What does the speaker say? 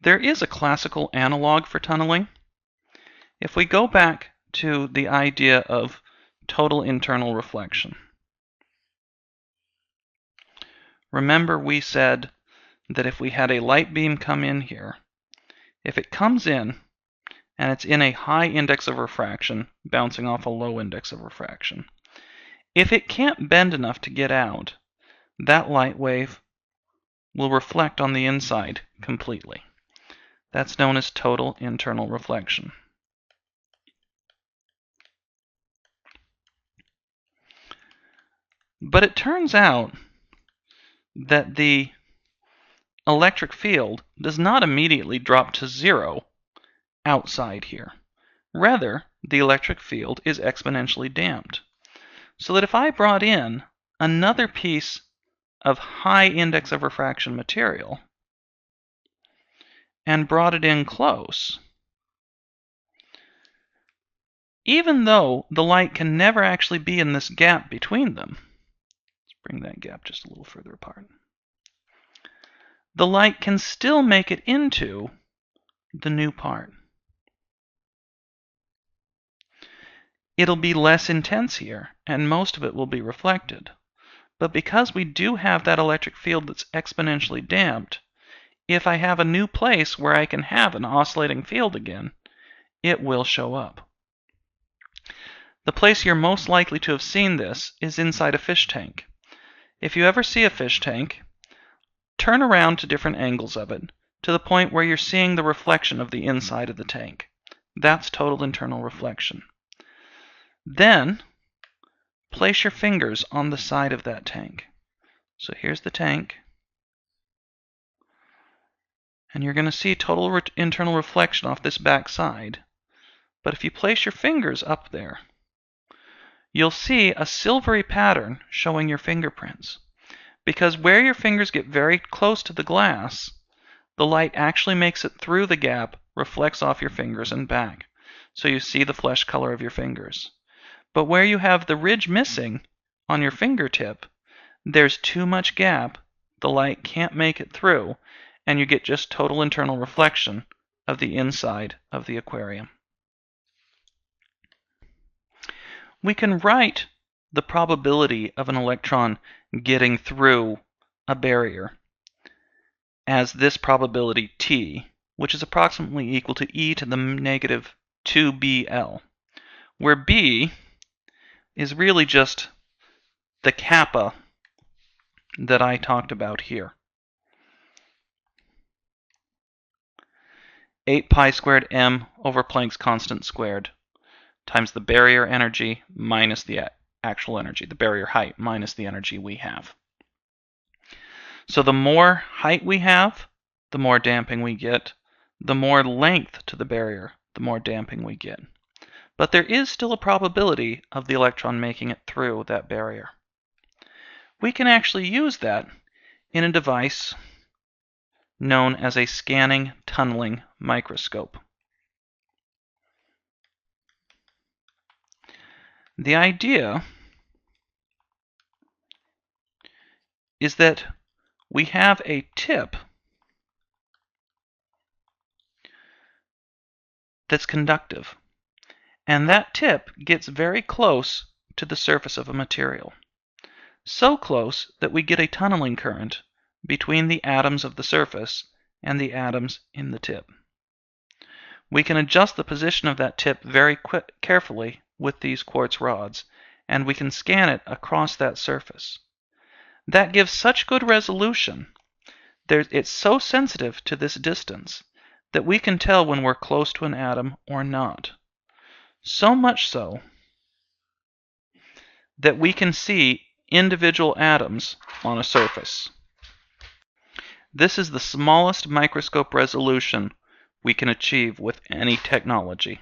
There is a classical analog for tunneling. If we go back to the idea of total internal reflection, remember we said that if we had a light beam come in here, if it comes in and it's in a high index of refraction bouncing off a low index of refraction, if it can't bend enough to get out, that light wave will reflect on the inside completely. That's known as total internal reflection. But it turns out that the electric field does not immediately drop to zero outside here. Rather, the electric field is exponentially damped. So that if I brought in another piece of high index of refraction material and brought it in close, even though the light can never actually be in this gap between them, let's bring that gap just a little further apart, the light can still make it into the new part. It'll be less intense here, and most of it will be reflected. But because we do have that electric field that's exponentially damped, if I have a new place where I can have an oscillating field again, it will show up. The place you're most likely to have seen this is inside a fish tank. If you ever see a fish tank, turn around to different angles of it to the point where you're seeing the reflection of the inside of the tank. That's total internal reflection. Then, place your fingers on the side of that tank. So here's the tank. And you're going to see total internal reflection off this back side. But if you place your fingers up there, you'll see a silvery pattern showing your fingerprints. Because where your fingers get very close to the glass, the light actually makes it through the gap, reflects off your fingers and back. So you see the flesh color of your fingers. But where you have the ridge missing on your fingertip, there's too much gap, the light can't make it through, and you get just total internal reflection of the inside of the aquarium. We can write the probability of an electron getting through a barrier as this probability T, which is approximately equal to e to the negative 2bl, where b is really just the kappa that I talked about here. 8 pi squared m over Planck's constant squared times the barrier energy minus the actual energy, the barrier height minus the energy we have. So the more height we have, the more damping we get. The more length to the barrier, the more damping we get. But there is still a probability of the electron making it through that barrier. We can actually use that in a device known as a scanning tunneling microscope. The idea is that we have a tip that's conductive, and that tip gets very close to the surface of a material. So close that we get a tunneling current between the atoms of the surface and the atoms in the tip. We can adjust the position of that tip very carefully with these quartz rods, and we can scan it across that surface. That gives such good resolution, it's so sensitive to this distance, that we can tell when we're close to an atom or not. So much so that we can see individual atoms on a surface. This is the smallest microscope resolution we can achieve with any technology.